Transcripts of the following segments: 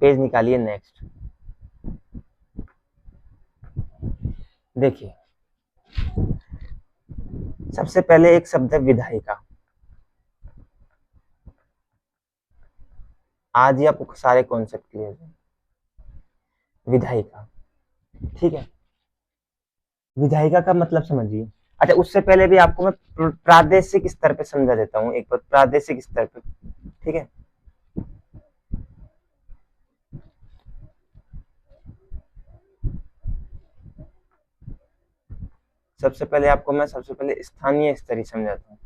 Page निकालिए next. देखिए सबसे पहले एक शब्द है विधायिका। आज ही आपको सारे कॉन्सेप्ट क्लियर है। विधायिका, ठीक है। विधायिका का मतलब समझिए। अच्छा, उससे पहले भी आपको मैं प्रादेशिक स्तर पे समझा देता हूँ एक बार, प्रादेशिक स्तर पे, ठीक है। सबसे पहले आपको मैं स्थानीय स्तर ही समझाता हूँ,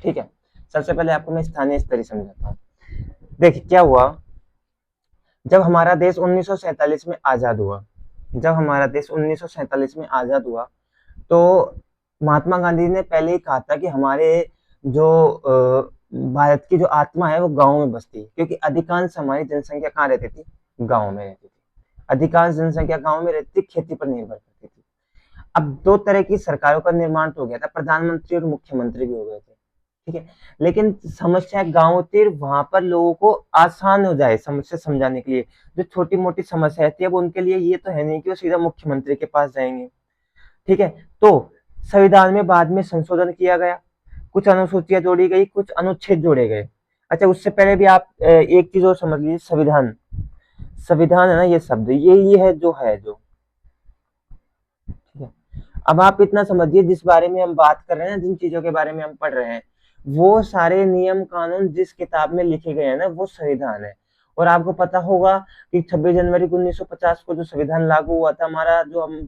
ठीक है। सबसे पहले आपको मैं स्थानीय स्तर ही समझाता हूँ। देखिए क्या हुआ, जब हमारा देश 1947 में आजाद हुआ, जब हमारा देश 1947 में आजाद हुआ, तो महात्मा गांधी ने पहले ही कहा था कि हमारे जो भारत की जो आत्मा है वो गांव में बसती है, क्योंकि अधिकांश हमारी जनसंख्या कहाँ रहती थी, गांव में रहती थी। अधिकांश जनसंख्या गांव में रहती थी, खेती पर निर्भर करती थी। अब दो तरह की सरकारों का निर्माण तो हो गया था, प्रधानमंत्री और मुख्यमंत्री भी हो गए थे, ठीक है। लेकिन समस्या गांव थी, वहां पर लोगों को आसान हो जाए समस्या समझाने के लिए। जो छोटी मोटी समस्या थी, अब उनके लिए ये तो है नहीं कि वो सीधा मुख्यमंत्री के पास जाएंगे, ठीक है। तो संविधान में बाद में संशोधन किया गया, कुछ अनुसूचियां जोड़ी गई, कुछ अनुच्छेद जोड़े गए। अच्छा, उससे पहले भी आप एक चीज और समझ लीजिए, संविधान, संविधान है ना, ये शब्द ये है जो है जो, ठीक है। अब आप इतना समझिए, जिस बारे में हम बात कर रहे हैं, जिन चीजों के बारे में हम पढ़ रहे हैं, वो सारे नियम कानून जिस किताब में लिखे गए हैं ना, वो संविधान है। और आपको पता होगा कि 26 जनवरी 1950 को जो संविधान लागू हुआ था हमारा, जो हम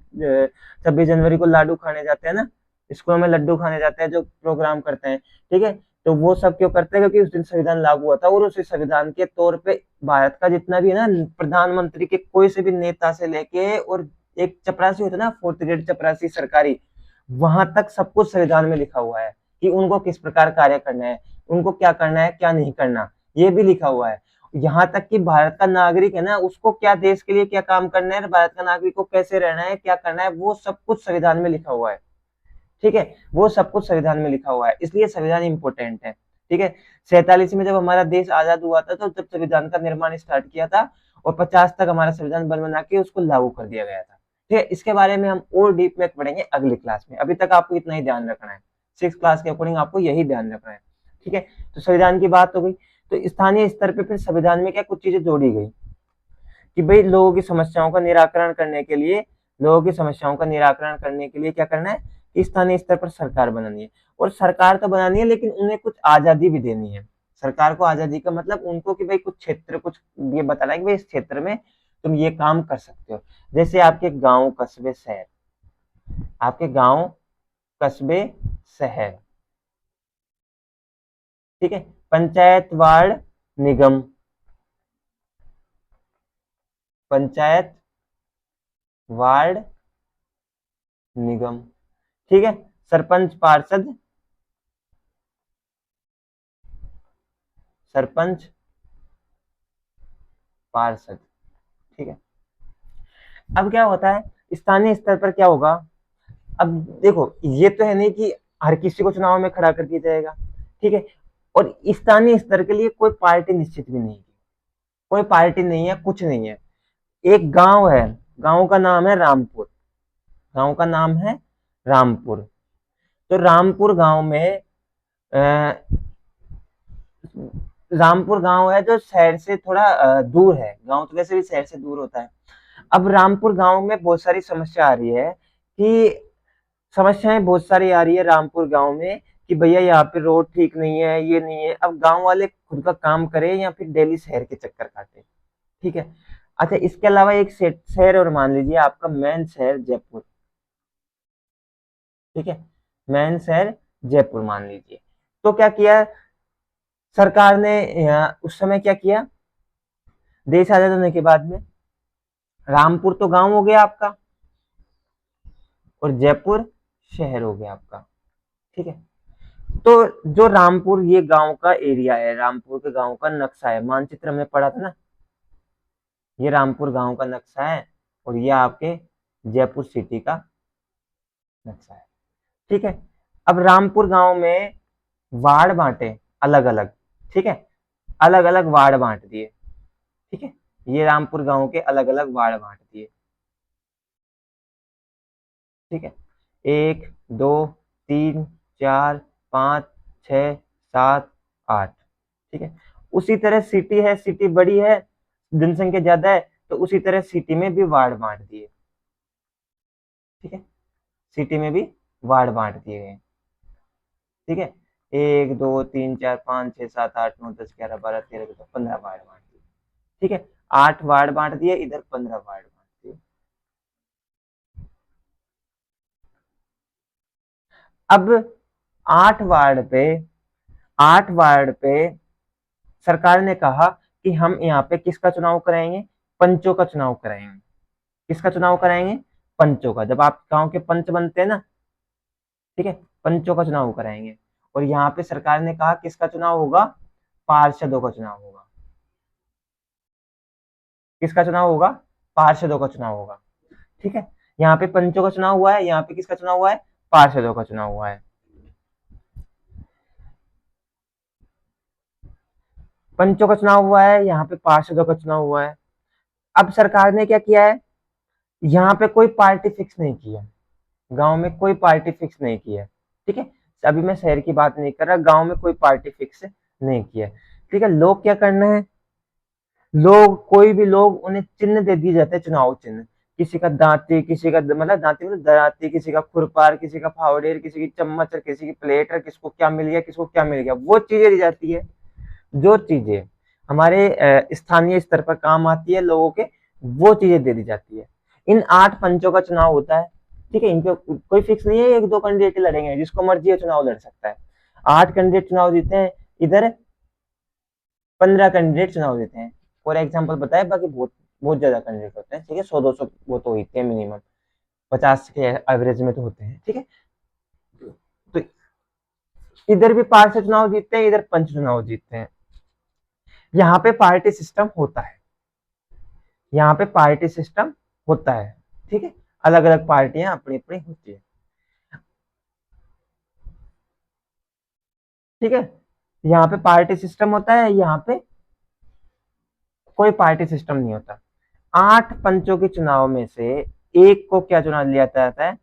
26 जनवरी को लाडू खाने जाते हैं ना, स्कूलों में लड्डू खाने जाते हैं, जो प्रोग्राम करते हैं, ठीक है। तो वो सब क्यों करते हैं, क्योंकि उस दिन संविधान लागू हुआ था, और उसी संविधान के तौर पे भारत का जितना भी है ना, प्रधानमंत्री के कोई से भी नेता से लेके, और एक चपरासी होता है ना, फोर्थ ग्रेड चपरासी सरकारी, वहां तक सब कुछ संविधान में लिखा हुआ है कि उनको किस प्रकार कार्य करना है, उनको क्या करना है क्या नहीं करना, ये भी लिखा हुआ है। यहाँ तक कि भारत का नागरिक है ना, उसको क्या देश के लिए क्या काम करना है, भारत का नागरिक को कैसे रहना है, क्या करना है, वो सब कुछ संविधान में लिखा हुआ है, ठीक है। वो सब कुछ संविधान में लिखा हुआ है, इसलिए संविधान इंपॉर्टेंट है, ठीक है। 47 में जब हमारा देश आजाद हुआ था, तो जब संविधान का निर्माण स्टार्ट किया था, और 50 तक हमारा संविधान बन बना के उसको लागू कर दिया गया था, ठीक है। इसके बारे में हम और डीप में पढ़ेंगे अगली क्लास में, अभी तक आपको इतना ही ध्यान रखना है, 6 क्लास के अकॉर्डिंग आपको यही ध्यान रखना है, ठीक है। तो संविधान की बात हो गई। तो स्थानीय स्तर पे फिर संविधान में क्या कुछ चीजें जोड़ी गई कि भाई लोगों की समस्याओं का निराकरण करने के लिए, लोगों की समस्याओं का निराकरण करने के लिए क्या करना है कि स्थानीय स्तर पर सरकार बनानी है। और सरकार तो बनानी है, लेकिन उन्हें कुछ आजादी भी देनी है। सरकार को आजादी का मतलब उनको कि भाई कुछ क्षेत्र, कुछ ये बताना है कि भाई इस क्षेत्र में तुम ये काम कर सकते हो। जैसे आपके गांव कस्बे शहर, आपके गांव कस्बे शहर, ठीक है। पंचायत वार्ड निगम, पंचायत वार्ड निगम, ठीक है। सरपंच पार्षद, सरपंच पार्षद, ठीक है। अब क्या होता है स्थानीय स्तर पर क्या होगा, अब देखो ये तो है नहीं कि हर किसी को चुनाव में खड़ा कर दिया जाएगा, ठीक है। और स्थानीय स्तर के लिए कोई पार्टी निश्चित भी नहीं है, कोई पार्टी नहीं है, कुछ नहीं है। एक गांव है, गांव का नाम है रामपुर, गांव का नाम है रामपुर। तो रामपुर गांव में रामपुर गांव है जो शहर से थोड़ा दूर है, गांव तो वैसे भी शहर से दूर होता है। अब रामपुर गांव में बहुत सारी समस्या आ रही है कि समस्याएं बहुत सारी आ रही है रामपुर गांव में कि भैया यहाँ पे रोड ठीक नहीं है, ये नहीं है। अब गांव वाले खुद का काम करें या फिर डेली शहर के चक्कर काटे, ठीक है। अच्छा, इसके अलावा एक शहर और मान लीजिए, आपका मेन शहर जयपुर, ठीक है। मेन शहर जयपुर मान लीजिए। तो क्या किया सरकार ने, उस समय क्या किया, देश आजाद होने के बाद में, रामपुर तो गांव हो गया आपका, और जयपुर शहर हो गया आपका, ठीक है। तो जो रामपुर ये गांव का एरिया है, रामपुर के गांव का नक्शा है, मानचित्र हमने पढ़ा था ना, ये रामपुर गांव का नक्शा है, और ये आपके जयपुर सिटी का नक्शा है, ठीक है। अब रामपुर गांव में वार्ड बांटे अलग अलग, ठीक है, अलग अलग वार्ड बांट दिए, ठीक है, ये रामपुर गांव के अलग अलग वार्ड बांट दिए, ठीक है, 1 2 3 4 5 6 7 8, ठीक है। उसी तरह सिटी है, सिटी बड़ी है, जनसंख्या ज्यादा है, तो उसी तरह सिटी में भी वार्ड बांट दिए, ठीक है, सिटी में भी वार्ड बांट दिए गए, ठीक है। 1 2 3 4 5 6 7 8 9 10 11 12 13 14 15 वार्ड बांट दिए, ठीक है, 8 वार्ड बांट दिए, इधर 15 वार्ड बांट दिए। अब 8 वार्ड पे 8 वार्ड पे सरकार ने कहा कि हम यहाँ पे किसका चुनाव कराएंगे, पंचों का चुनाव कराएंगे। किसका चुनाव कराएंगे, पंचों का। जब आप गांव के पंच बनते हैं ना, ठीक है, पंचों का चुनाव कराएंगे। और यहाँ पे सरकार ने कहा किसका चुनाव होगा, पार्षदों का चुनाव होगा। किसका चुनाव होगा, पार्षदों का चुनाव होगा, ठीक है। यहाँ पे पंचों का चुनाव हुआ है, यहाँ पे किसका चुनाव हुआ है, पार्षदों का चुनाव हुआ है। पंचों का चुनाव हुआ है, यहाँ पे पार्षदों का चुनाव हुआ है। अब सरकार ने क्या किया है, यहाँ पे कोई पार्टी फिक्स नहीं की है, गांव में कोई पार्टी फिक्स नहीं की है, ठीक है। अभी मैं शहर की बात नहीं कर रहा, गांव में कोई पार्टी फिक्स नहीं की है, ठीक है। लोग क्या करना है, लोग कोई भी लोग उन्हें चिन्ह दे दिए जाते हैं, चुनाव चिन्ह। किसी का दांती, किसी का मतलब दांती मतलब दराती, किसी का खुरपार, किसी का फावड़ेर, किसी की चम्मच और किसी की प्लेट, और किसको क्या मिल गया, किसको क्या मिल गया, वो चीजें दी जाती है। जो चीजें हमारे स्थानीय स्तर पर काम आती है लोगों के, वो चीजें दे दी जाती है। इन 8 पंचों का चुनाव होता है, ठीक है। इनके कोई फिक्स नहीं है, 1 2 कैंडिडेट लड़ेंगे, जिसको मर्जी है चुनाव लड़ सकता है। 8 कैंडिडेट चुनाव जीते हैं, इधर 15 कैंडिडेट चुनाव देते हैं। फॉर एग्जाम्पल बताए, बाकी बहुत बहुत ज्यादा कैंडिडेट होते हैं, ठीक है, 100 200 वो तो होते हैं मिनिमम, 50 के एवरेज में तो होते हैं, ठीक है। तो इधर भी पार्षद चुनाव जीतते हैं, इधर पंच चुनाव जीतते हैं। यहाँ पे पार्टी सिस्टम होता है, यहाँ पे पार्टी सिस्टम होता है, ठीक है। अलग अलग पार्टियां अपनी अपनी होती है, ठीक है। यहाँ पे पार्टी सिस्टम होता है, यहाँ पे कोई पार्टी सिस्टम नहीं होता। 8 पंचों के चुनाव में से एक को क्या चुनाव लिया जाता है,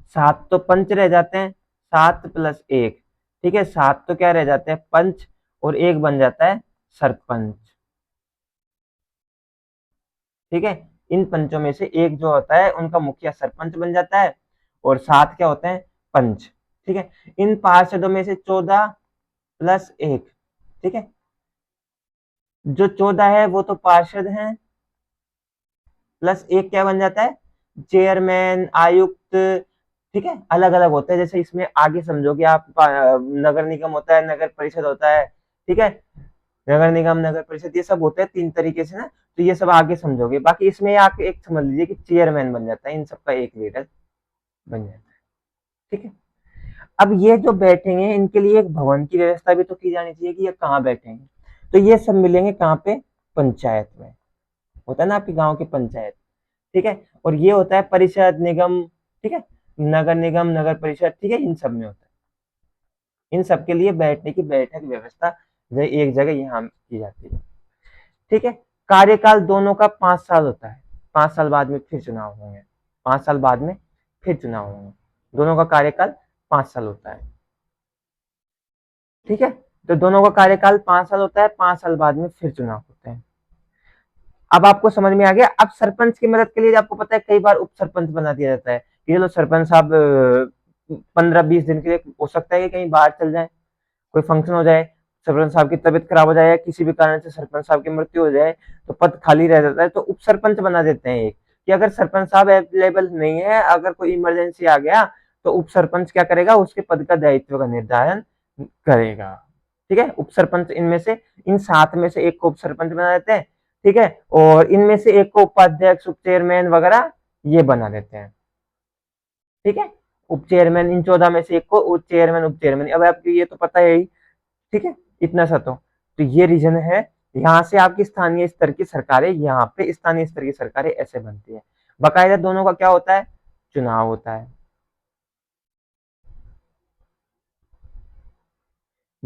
7 तो पंच रह जाते हैं, 7 + 1, ठीक है, 7 तो क्या रह जाते हैं, पंच, और एक बन जाता है सरपंच, ठीक है। इन पंचों में से एक जो होता है उनका मुखिया सरपंच बन जाता है, और 7 क्या होते हैं, पंच, ठीक है। इन पार्षदों में से 14 + 1, ठीक है, जो 14 है वो तो पार्षद हैं, प्लस एक क्या बन जाता है, चेयरमैन, आयुक्त, ठीक है, अलग अलग होते हैं। जैसे इसमें आगे समझोगे आप, नगर निगम होता है, नगर परिषद होता है, ठीक है, नगर निगम, नगर परिषद, ये सब होते हैं 3 तरीके से ना, तो ये सब आगे समझोगे। बाकी इसमें आप एक समझ लीजिए कि चेयरमैन बन जाता है, इन सबका एक लीडर बन जाता है, ठीक है। अब ये जो बैठेंगे इनके लिए एक भवन की व्यवस्था भी तो की जानी चाहिए कि ये कहाँ बैठेंगे, तो ये सब मिलेंगे कहाँ पे, पंचायत में। होता है ना आपके गांव की पंचायत, ठीक है। और ये होता है परिषद, निगम, ठीक है, नगर निगम, नगर परिषद, ठीक है, इन सब में होता है। इन सब के लिए बैठने की बैठक व्यवस्था एक जगह यहाँ की जाती है, ठीक है। कार्यकाल दोनों का 5 साल होता है, 5 साल बाद में फिर चुनाव होंगे, 5 साल बाद में फिर चुनाव होंगे, दोनों का कार्यकाल 5 साल होता है, ठीक है। तो दोनों का कार्यकाल 5 साल होता है, 5 साल बाद में फिर चुनाव होते हैं। अब आपको समझ में आ गया। अब सरपंच की मदद के लिए आपको पता है कई बार उप सरपंच बना दिया जाता है, ये लो सरपंच साहब 15 20 दिन के लिए हो सकता है कि कहीं बाहर चल जाए, कोई फंक्शन हो जाए, सरपंच साहब की तबीयत खराब हो जाए, या किसी भी कारण से सरपंच साहब की मृत्यु हो जाए, तो पद खाली रह जाता है, तो उप सरपंच बना देते हैं एक, कि अगर सरपंच साहब अवेलेबल नहीं है, अगर कोई इमरजेंसी आ गया, तो उप सरपंच क्या करेगा, उसके पद का दायित्व का निर्धारण करेगा, ठीक है। उप सरपंच इनमें से, इन 7 में से एक को उप सरपंच बना देते हैं, ठीक है, और इनमें से एक को उपाध्यक्ष, उप चेयरमैन वगैरह ये बना देते हैं, ठीक है। उप चेयरमैन, इन 14 में से एक को उप चेयरमैन, उप चेयरमैन, अब आपको ये तो पता है ही, ठीक है, इतना सा तो ये रीजन है। यहाँ से आपकी स्थानीय स्तर की सरकारें, यहाँ पे स्थानीय स्तर की सरकारें ऐसे बनती है। बाकायदा दोनों का क्या होता है, चुनाव होता है,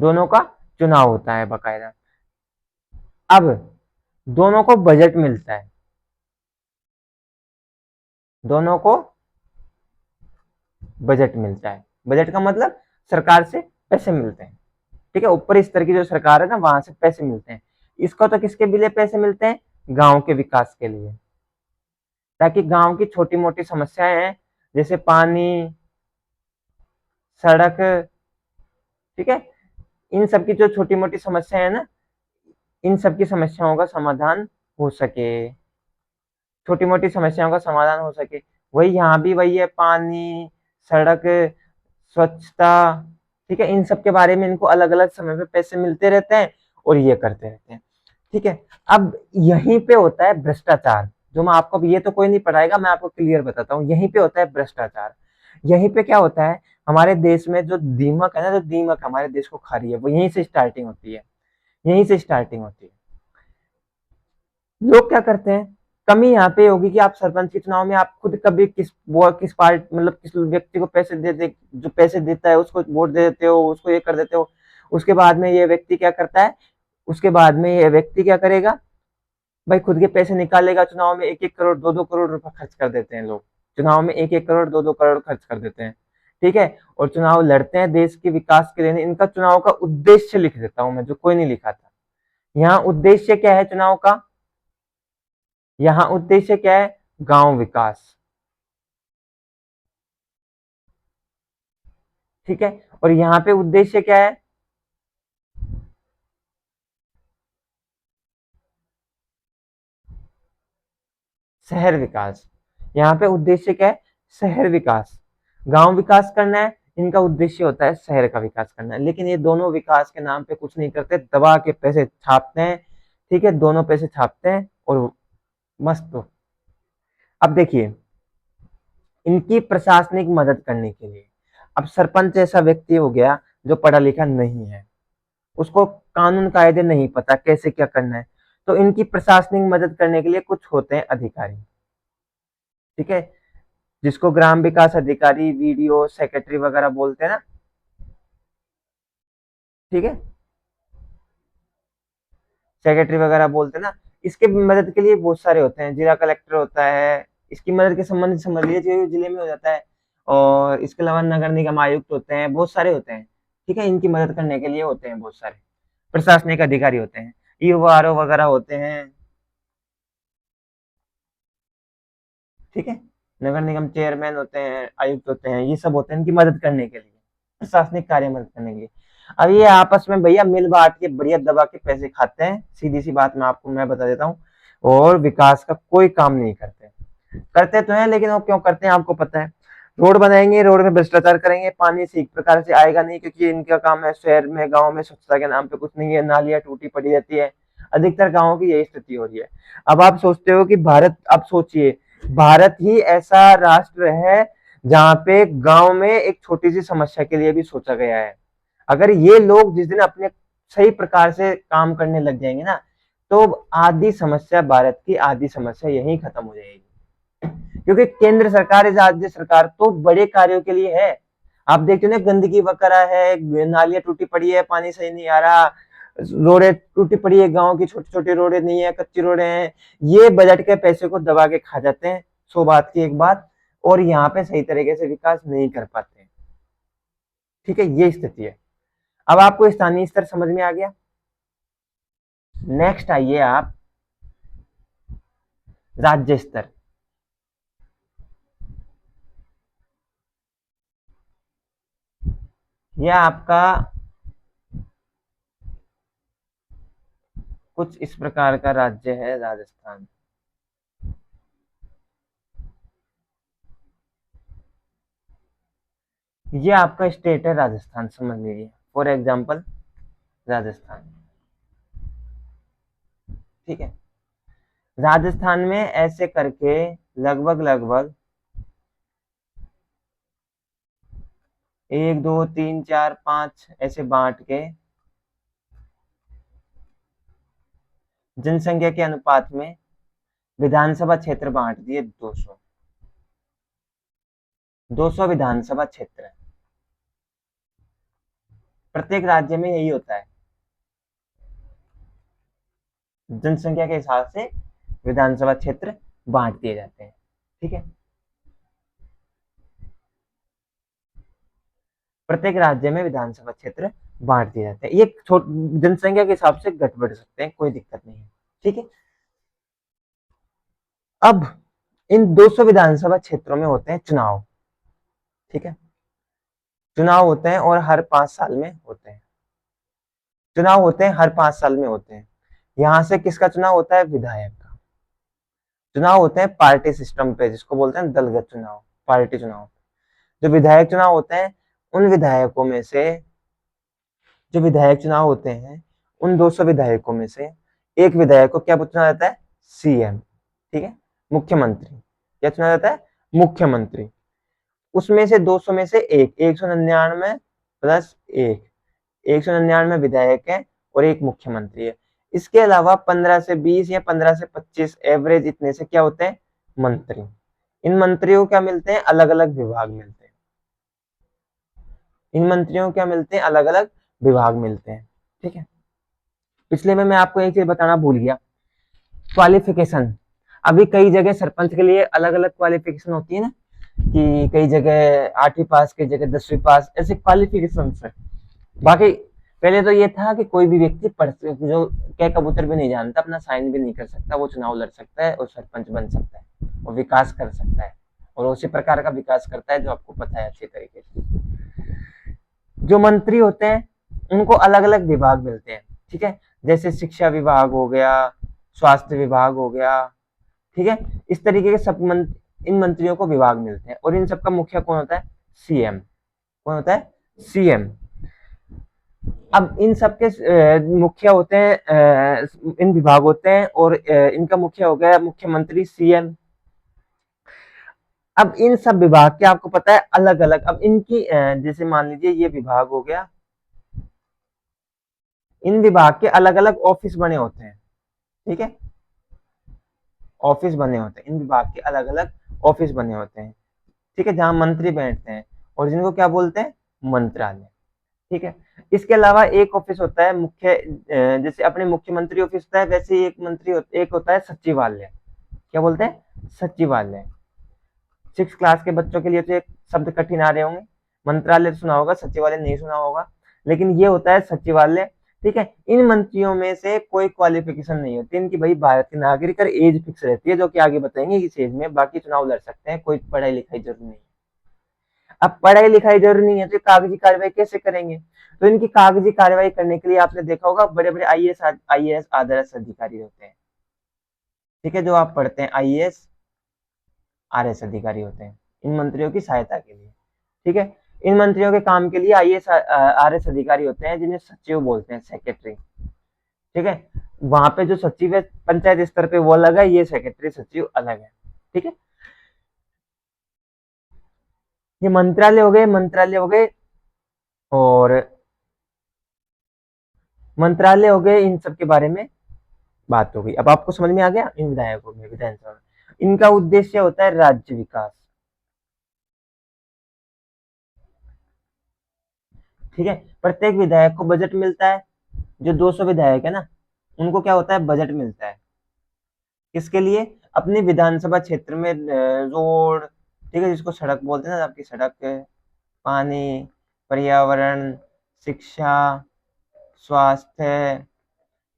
दोनों का चुनाव होता है बाकायदा। अब दोनों को बजट मिलता है, दोनों को बजट मिलता है। बजट का मतलब सरकार से पैसे मिलते हैं, ठीक है। ऊपर स्तर की जो सरकार है ना, वहां से पैसे मिलते हैं। इसको तो किसके लिए पैसे मिलते हैं? गांव के विकास के लिए, ताकि गांव की छोटी मोटी समस्याएं हैं, जैसे पानी, सड़क, ठीक है, इन सब की जो छोटी मोटी समस्याएं है ना, इन सब की समस्याओं का समाधान हो सके, छोटी मोटी समस्याओं का समाधान हो सके। वही यहाँ भी वही है, पानी, सड़क, स्वच्छता, ठीक है। इन सब के बारे में इनको अलग अलग समय पे पैसे मिलते रहते हैं और ये करते रहते हैं, ठीक है। अब यहीं पे होता है भ्रष्टाचार, जो मैं आपको, ये तो कोई नहीं पढ़ाएगा, मैं आपको क्लियर बताता हूँ। यहीं पे होता है भ्रष्टाचार। यहीं पे क्या होता है, हमारे देश में जो दीमक है ना, जो दीमक हमारे देश को खा रही है, वो यहीं से स्टार्टिंग होती है, यहीं से स्टार्टिंग होती है। लोग क्या करते हैं, कमी यहाँ पे होगी कि आप सरपंच के चुनाव में आप खुद कभी किस पार्ट, मतलब किस व्यक्ति को पैसे दे, जो पैसे देता है उसको वोट दे देते हो, उसको ये कर देते हो। उसके बाद में ये व्यक्ति क्या करता है, उसके बाद में ये व्यक्ति क्या करेगा भाई, खुद के पैसे निकालेगा। चुनाव में 1-1 करोड़ 2-2 करोड़ रुपए खर्च कर देते हैं लोग, चुनाव में 1-1 करोड़ 2-2 करोड़ खर्च कर देते हैं, ठीक है। और चुनाव लड़ते हैं देश के विकास के लिए। इनका चुनाव का उद्देश्य लिख देता हूं मैं, जो कोई नहीं लिखा था। यहाँ उद्देश्य क्या है चुनाव का, यहाँ उद्देश्य क्या है, गांव विकास, ठीक है। और यहाँ पे उद्देश्य क्या है, शहर विकास। यहाँ पे उद्देश्य क्या है, शहर विकास। गांव विकास करना है, इनका उद्देश्य होता है शहर का विकास करना है। लेकिन ये दोनों विकास के नाम पे कुछ नहीं करते, दबा के पैसे छापते हैं, ठीक है। दोनों पैसे छापते हैं और मस्त हो। अब देखिए, इनकी प्रशासनिक मदद करने के लिए, अब सरपंच ऐसा व्यक्ति हो गया जो पढ़ा लिखा नहीं है, उसको कानून कायदे नहीं पता कैसे क्या करना है, तो इनकी प्रशासनिक मदद करने के लिए कुछ होते हैं अधिकारी, ठीक है, जिसको ग्राम विकास अधिकारी, वीडीओ, सेक्रेटरी वगैरह बोलते हैं ना, ठीक है, सेक्रेटरी वगैरह बोलते हैं ना। इसके मदद के लिए बहुत सारे होते हैं, जिला कलेक्टर होता है, इसकी मदद के संबंध समझ लीजिए जिले में हो जाता है। और इसके अलावा नगर निगम आयुक्त होते हैं, बहुत सारे होते हैं, ठीक है। इनकी मदद करने के लिए होते हैं बहुत सारे प्रशासनिक अधिकारी होते हैं, ईओआरओ वगैरह होते हैं, ठीक है। नगर निगम चेयरमैन होते हैं, आयुक्त होते हैं, ये सब होते हैं इनकी मदद करने के लिए, प्रशासनिक कार्य मदद करने के लिए। अब ये आपस में भैया मिल बांट के बढ़िया दबा के पैसे खाते हैं, सीधी सी बात मैं आपको मैं बता देता हूँ। और विकास का कोई काम नहीं करते, करते तो हैं लेकिन वो क्यों करते हैं आपको पता है। रोड बनाएंगे, रोड में भ्रष्टाचार करेंगे, पानी से एक प्रकार से आएगा नहीं, क्योंकि इनका काम है शहर में, गांव में स्वच्छता के नाम पे कुछ नहीं है, नालियां टूटी पड़ी रहती है। अधिकतर गांवों की यही स्थिति हो रही है। अब आप सोचते हो कि भारत, अब सोचिए, भारत ही ऐसा राष्ट्र है जहां पे गांव में एक छोटी सी समस्या के लिए भी सोचा गया है। अगर ये लोग जिस दिन अपने सही प्रकार से काम करने लग जाएंगे ना, तो आधी समस्या, भारत की आधी समस्या यही खत्म हो जाएगी। क्योंकि केंद्र सरकार, राज्य सरकार तो बड़े कार्यों के लिए है। आप देखते हो ना, गंदगी वगैरह है, नालियां टूटी पड़ी है, पानी सही नहीं आ रहा, रोडें टूटी पड़ी है, गांव की छोटी छोटी रोडें नहीं है, कच्ची रोडें हैं। ये बजट के पैसे को दबा के खा जाते हैं, सो बात की एक बात, और यहाँ पे सही तरीके से विकास नहीं कर पाते, ठीक है। ये स्थिति है। अब आपको स्थानीय स्तर समझ में आ गया। नेक्स्ट आइए आप राज्य स्तर। यह आपका कुछ इस प्रकार का राज्य है, राजस्थान। ये आपका स्टेट है राजस्थान, समझ लीजिए, फॉर एग्जाम्पल राजस्थान, ठीक है। राजस्थान में ऐसे करके लगभग लगभग 1 2 3 4 5 ऐसे बांट के जनसंख्या के अनुपात में विधानसभा क्षेत्र बांट दिए 200, 200 विधानसभा क्षेत्र, प्रत्येक राज्य में यही होता है, जनसंख्या के हिसाब से विधानसभा क्षेत्र बांट दिए जाते हैं। ठीक है, प्रत्येक राज्य में विधानसभा क्षेत्र बांट दिए जाते हैं। ये जनसंख्या के हिसाब से घट बढ़ सकते हैं, कोई दिक्कत नहीं है। ठीक है, अब इन 200 विधानसभा क्षेत्रों में होते हैं चुनाव। ठीक है, चुनाव होते हैं और हर 5 साल में होते हैं। चुनाव होते हैं हर 5 साल में होते हैं। यहां से किसका चुनाव होता है? विधायक का चुनाव होते हैं पार्टी सिस्टम पे, जिसको बोलते हैं दलगत चुनाव, पार्टी चुनाव। जो विधायक चुनाव होते हैं, उन विधायकों में से जो विधायक चुनाव होते हैं, उन 200 विधायकों में से एक विधायक को क्या चुना जाता है? सीएम। ठीक है, मुख्यमंत्री। क्या चुना जाता है? मुख्यमंत्री। उसमें से 200 में से एक 199 प्लस एक 199 विधायक है और एक मुख्यमंत्री है। इसके अलावा 15 से 20 या 15 से 25 एवरेज इतने से क्या होते हैं? मंत्री। इन मंत्रियों को क्या मिलते हैं? अलग अलग विभाग मिलते हैं। इन मंत्रियों को क्या मिलते हैं? अलग अलग विभाग मिलते हैं। ठीक है, पिछले में मैं आपको एक चीज बताना भूल गया, क्वालिफिकेशन। अभी कई जगह सरपंच के लिए अलग अलग क्वालिफिकेशन होती है ना, कि कई जगह 8वीं पास, कई जगह 10वीं पास, ऐसे क्वालिफिकेशन है। बाकी पहले तो ये था कि कोई भी व्यक्ति जो क्या कबूतर भी नहीं जानता, अपना साइन भी नहीं कर सकता, वो चुनाव लड़ सकता है और सरपंच बन सकता है और विकास कर सकता है, और उसी प्रकार का विकास करता है जो आपको पता है अच्छी तरीके से। जो मंत्री होते हैं उनको अलग अलग विभाग मिलते हैं। ठीक है, जैसे शिक्षा विभाग हो गया, स्वास्थ्य विभाग हो गया। ठीक है, इस तरीके के इन मंत्रियों को विभाग मिलते हैं, और इन सबका मुखिया कौन होता है? सीएम। कौन होता है? सीएम। अब इन सबके मुखिया होते हैं, इन विभाग होते हैं, और इनका मुखिया हो गया मुख्यमंत्री, सीएम। अब इन सब विभाग के आपको पता है अलग अलग, अब इनकी जैसे मान लीजिए ये विभाग हो गया, इन विभाग के अलग अलग ऑफिस बने होते हैं। ठीक है, ऑफिस बने होते हैं, इन विभाग के अलग अलग ऑफिस बने होते हैं। ठीक है, जहां मंत्री बैठते हैं, और जिनको क्या बोलते हैं? मंत्रालय। ठीक है, इसके अलावा एक ऑफिस होता है मुख्य, जैसे अपने मुख्यमंत्री ऑफिस होता है, वैसे ही एक होता है सचिवालय। क्या बोलते हैं? सचिवालय। 6 क्लास के बच्चों के लिए तो एक शब्द कठिन आ रहे होंगे, मंत्रालय सुना होगा, सचिवालय नहीं सुना होगा, लेकिन ये होता है सचिवालय। ठीक है, इन मंत्रियों में से कोई क्वालिफिकेशन नहीं होती इनकी, भाई भारत के नागरिक, और एज फिक्स रहती है, जो कि आगे बताएंगे इस एज में बाकी चुनाव लड़ सकते हैं, कोई पढ़ाई लिखाई जरूरी नहीं है। अब पढ़ाई लिखाई जरूरी नहीं है तो कागजी कार्रवाई कैसे करेंगे? तो इनकी कागजी कार्रवाई करने के लिए आपने देखा होगा बड़े बड़े आईएएस आदर्श अधिकारी होते हैं। ठीक है, जो आप पढ़ते हैं आईएएस आरएस अधिकारी होते हैं इन मंत्रियों की सहायता के लिए। ठीक है, इन मंत्रियों के काम के लिए आईएएस आरएस अधिकारी होते हैं, जिन्हें सचिव बोलते हैं, सेक्रेटरी। ठीक है, वहां पे जो सचिव है पंचायत स्तर पे वो अलग है, ये सेक्रेटरी सचिव अलग है। ठीक है, ये मंत्रालय हो गए और मंत्रालय हो गए, इन सब के बारे में बात हो गई। अब आपको समझ में आ गया इन विधायकों में, विधानसभा में इनका उद्देश्य होता है राज्य विकास। ठीक है, प्रत्येक विधायक को बजट मिलता है। जो 200 विधायक है ना, उनको क्या होता है? बजट मिलता है। किसके लिए? अपने विधानसभा क्षेत्र में रोड, ठीक है, जिसको सड़क बोलते हैं ना, आपकी सड़क, पानी, पर्यावरण, शिक्षा, स्वास्थ्य,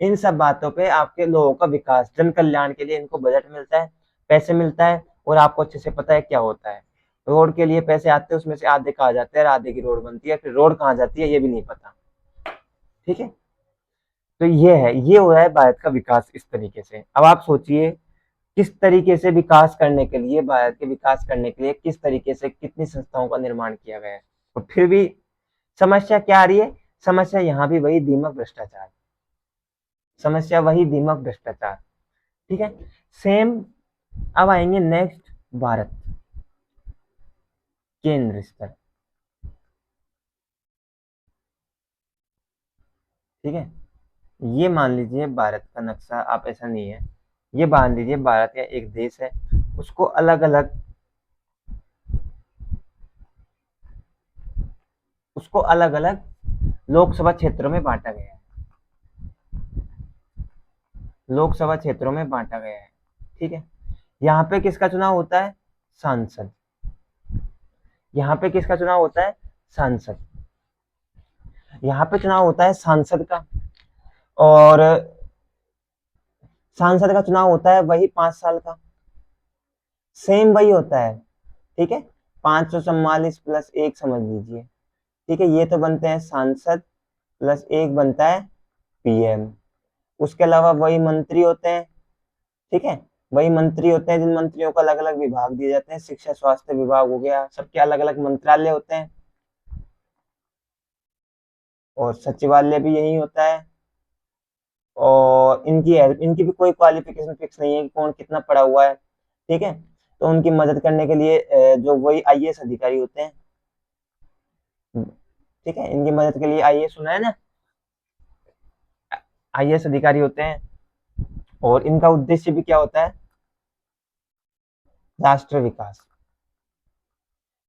इन सब बातों पे आपके लोगों का विकास, जन कल्याण के लिए इनको बजट मिलता है, पैसे मिलता है। और आपको अच्छे से पता है क्या होता है, रोड के लिए पैसे आते हैं, उसमें से आधे कहा जाते हैं, आधे की रोड बनती है, फिर रोड कहाँ जाती है ये भी नहीं पता। ठीक है, तो ये है, ये हो रहा है भारत का विकास इस तरीके से। अब आप सोचिए किस तरीके से विकास करने के लिए, भारत के विकास करने के लिए किस तरीके से कितनी संस्थाओं का निर्माण किया गया है, और फिर भी समस्या क्या आ रही है? समस्या यहाँ भी वही दीमक भ्रष्टाचार, समस्या वही दीमक भ्रष्टाचार। ठीक है, सेम। अब आएंगे नेक्स्ट, भारत, केंद्र स्तर। ठीक है, ये मान लीजिए भारत का नक्शा, आप ऐसा नहीं है, ये मान लीजिए भारत या एक देश है, उसको अलग अलग, उसको अलग अलग लोकसभा क्षेत्रों में बांटा गया है, लोकसभा क्षेत्रों में बांटा गया है। ठीक है, यहाँ पे किसका चुनाव होता है? सांसद। यहाँ पे किसका चुनाव होता है? सांसद। यहाँ पे चुनाव होता है सांसद का, और सांसद का चुनाव होता है वही 5 साल का, सेम वही होता है। ठीक है, 544 प्लस 1 समझ लीजिए। ठीक है, ये तो बनते हैं सांसद, प्लस 1 बनता है पीएम। उसके अलावा वही मंत्री होते हैं। ठीक है, वही मंत्री होते हैं जिन मंत्रियों को अलग अलग विभाग दिए जाते हैं, शिक्षा स्वास्थ्य विभाग हो गया, सबके अलग अलग मंत्रालय होते हैं, और सचिवालय भी यही होता है। और इनकी भी कोई क्वालिफिकेशन फिक्स नहीं है कि कौन कितना पढ़ा हुआ है। ठीक है, तो उनकी मदद करने के लिए जो वही आईएएस अधिकारी होते हैं। ठीक है, इनकी मदद के लिए आईएएस सुना है ना, आईएएस अधिकारी होते हैं, और इनका उद्देश्य भी क्या होता है? राष्ट्र विकास।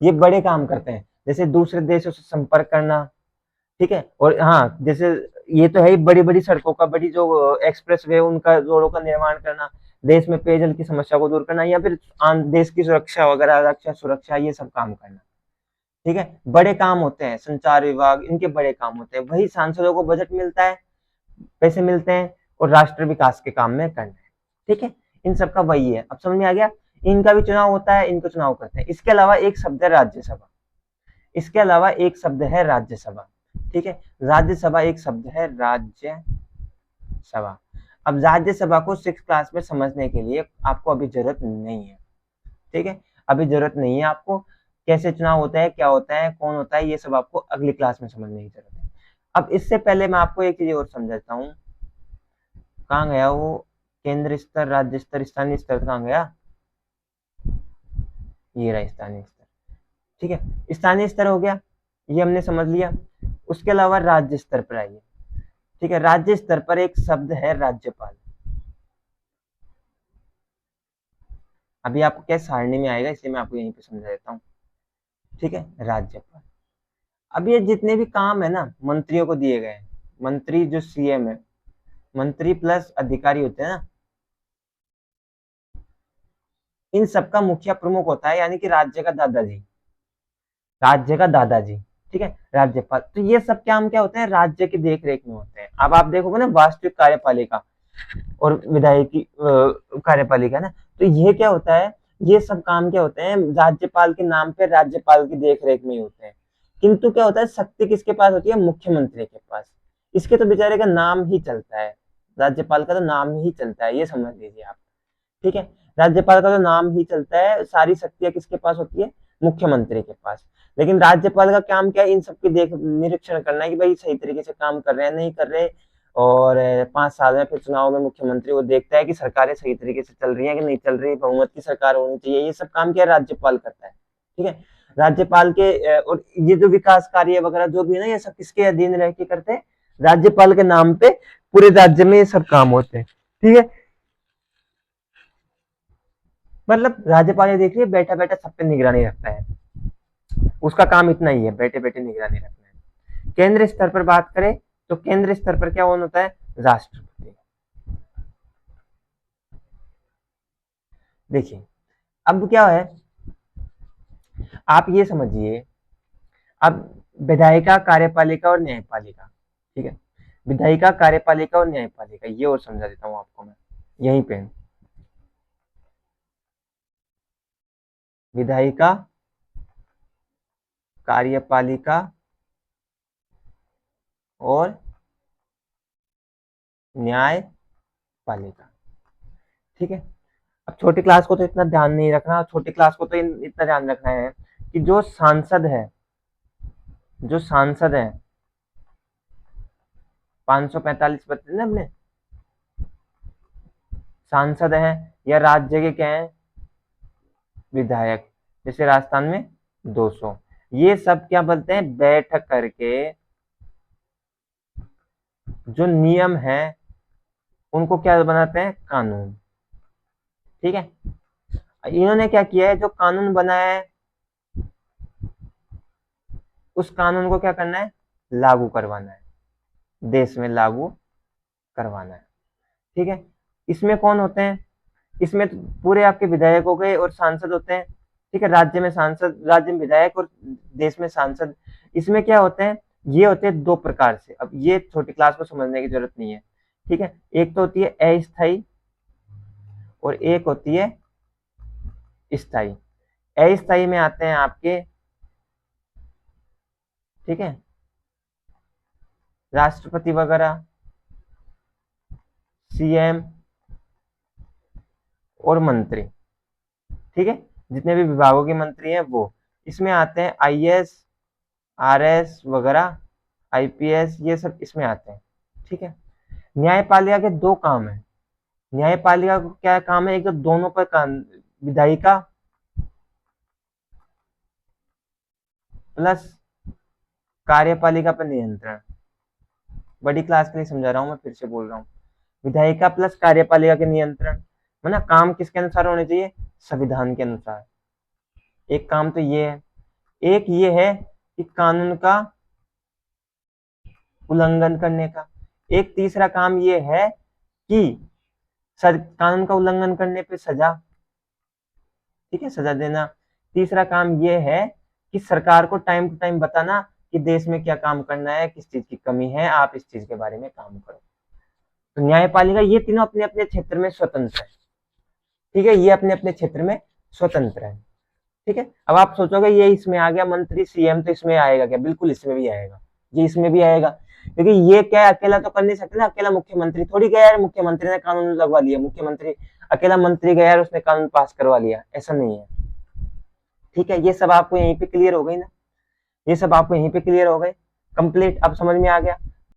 ये बड़े काम करते हैं, जैसे दूसरे देशों से संपर्क करना। ठीक है, और हाँ, जैसे ये तो है ही, बड़ी बड़ी सड़कों का, बड़ी जो एक्सप्रेस वे उनका, रोडों का निर्माण करना, देश में पेयजल की समस्या को दूर करना, या फिर देश की सुरक्षा वगैरह, रक्षा सुरक्षा, ये सब काम करना। ठीक है, बड़े काम होते हैं, संचार विभाग, इनके बड़े काम होते हैं। वही सांसदों को बजट मिलता है, पैसे मिलते हैं, और राष्ट्र विकास के काम में करना है। ठीक है, इन सबका वही है। अब समझ में आ गया? इनका भी चुनाव होता है, इनको चुनाव करते हैं। इसके अलावा एक शब्द है राज्यसभा। इसके अलावा एक शब्द है राज्यसभा। ठीक है, राज्यसभा एक शब्द है, राज्यसभा। अब राज्यसभा को 6 क्लास में समझने के लिए आपको अभी जरूरत नहीं है। ठीक है, अभी जरूरत नहीं है आपको। कैसे चुनाव होता है, क्या होता है, कौन होता है, ये सब आपको अगली क्लास में समझने की जरूरत है। अब इससे पहले मैं आपको एक चीज और समझाता हूँ। कहाँ गया वो? केंद्र स्तर, राज्य स्तर, स्थानीय स्तर कहाँ गया? ये रहा स्थानीय स्तर। ठीक है, स्थानीय स्तर हो गया, ये हमने समझ लिया। उसके अलावा राज्य स्तर पर आइए। ठीक है, राज्य स्तर पर एक शब्द है राज्यपाल। अभी आपको क्या सारणी में आएगा, इसलिए मैं आपको यहीं पे समझा देता हूँ। ठीक है, राज्यपाल। अब ये जितने भी काम है ना, मंत्रियों को दिए गए हैं, मंत्री जो सीएम है, मंत्री प्लस अधिकारी होते हैं ना, इन सबका मुखिया प्रमुख होता है, यानी कि राज्य का दादाजी, राज्य का दादाजी। ठीक है, राज्यपाल। तो ये सब काम क्या होते हैं? राज्य की देख रेख में होते हैं। अब आप देखोगे ना, वास्तविक कार्यपालिका और विधायकी कार्यपालिका ना, तो ये क्या होता है? ये सब काम क्या होते हैं? राज्यपाल के नाम पे, राज्यपाल की देख रेख में ही होते हैं। किंतु क्या होता है, शक्ति किसके पास होती है? मुख्यमंत्री के पास। इसके तो बेचारे का नाम ही चलता है, राज्यपाल का तो नाम ही चलता है, ये समझ लीजिए आप। ठीक है, राज्यपाल का तो नाम ही चलता है, सारी शक्तियां किसके पास होती है? मुख्यमंत्री के पास। लेकिन राज्यपाल का काम क्या है? इन सबकी देख निरीक्षण करना है कि भाई सही तरीके से काम कर रहे हैं, नहीं कर रहे। और 5 साल में फिर चुनाव में मुख्यमंत्री वो देखता है कि सरकारें सही तरीके से चल रही है कि नहीं चल रही, बहुमत की सरकार होनी चाहिए। ये सब काम क्या राज्यपाल करता है। ठीक है, राज्यपाल के और ये जो विकास कार्य वगैरह जो भी है ना, ये सब किसके अधीन रह के करते हैं? राज्यपाल के नाम पे पूरे राज्य में ये सब काम होते हैं। ठीक है, मतलब राज्यपाल ये देखिए, बैठा बैठा सब पे निगरानी रखता है, उसका काम इतना ही है, बैठे बैठे निगरानी रखना है। केंद्र स्तर पर बात करें तो केंद्र स्तर पर क्या होता है? राष्ट्रपति। देखिए, अब क्या है, आप ये समझिए, अब विधायिका, कार्यपालिका और न्यायपालिका। ठीक है, विधायिका, कार्यपालिका और न्यायपालिका, ये और समझा देता हूं आपको मैं यहीं पे। विधायिका, कार्यपालिका और न्यायपालिका। ठीक है, अब छोटी क्लास को तो इतना ध्यान नहीं रखना, छोटी क्लास को तो इतना ध्यान रखना है कि जो सांसद है, जो सांसद है, 545 बच्चे ना अपने सांसद हैं, या राज्य के क्या है? विधायक। जैसे राजस्थान में 200। ये सब क्या बोलते हैं? बैठक करके जो नियम है उनको क्या बनाते हैं? कानून। ठीक है, इन्होंने क्या किया है? जो कानून बनाया है, उस कानून को क्या करना है? लागू करवाना है, देश में लागू करवाना है। ठीक है, इसमें कौन होते हैं? इसमें तो पूरे आपके विधायक हो गए और सांसद होते हैं। ठीक है, राज्य में सांसद, राज्य में विधायक और देश में सांसद। इसमें क्या होते हैं? ये होते हैं दो प्रकार से। अब ये छोटी क्लास को समझने की जरूरत नहीं है। ठीक है, एक तो होती है अस्थायी और एक होती है स्थायी। अस्थायी में आते हैं आपके, ठीक है, राष्ट्रपति वगैरह, सीएम और मंत्री। ठीक है, जितने भी विभागों के मंत्री हैं वो इसमें आते हैं। आईएएस, आरएस वगैरह, आईपीएस, ये सब इसमें आते हैं। ठीक है, न्यायपालिका के दो काम है। न्यायपालिका को क्या काम है? एक तो दोनों पर काम, विधायिका प्लस कार्यपालिका पर नियंत्रण। बड़ी क्लास के लिए समझा रहा हूं, मैं फिर से बोल रहा हूँ। विधायिका प्लस कार्यपालिका के नियंत्रण, मतलब काम किसके अनुसार होने चाहिए? संविधान के अनुसार। एक काम तो ये है। एक ये है कि कानून का उल्लंघन करने का। एक तीसरा काम ये है कि कानून का उल्लंघन करने पे सजा, ठीक है, सजा देना। तीसरा काम ये है कि सरकार को टाइम टू टाइम बताना कि देश में क्या काम करना है, किस चीज की कमी है, आप इस चीज के बारे में काम करो। तो न्यायपालिका ये तीनों अपने अपने क्षेत्र में स्वतंत्र है। ठीक है, ये अपने अपने क्षेत्र में स्वतंत्र है। ठीक है, अब आप सोचोगे ये इसमें आ गया मंत्री सीएम, तो इसमें आएगा क्या? बिल्कुल इसमें भी आएगा, ये इसमें भी आएगा। क्योंकि ये क्या है, अकेला तो कर नहीं सकते ना। अकेला मुख्यमंत्री थोड़ी गया यार, मुख्यमंत्री ने कानून लगवा लिया, मुख्यमंत्री अकेला मंत्री गया यार उसने कानून पास करवा लिया, ऐसा नहीं है। ठीक है, ये सब आपको यहीं पे क्लियर हो गई ना, ये सब आपको यहीं पे क्लियर हो गए, कंप्लीट अब समझ में आ गया।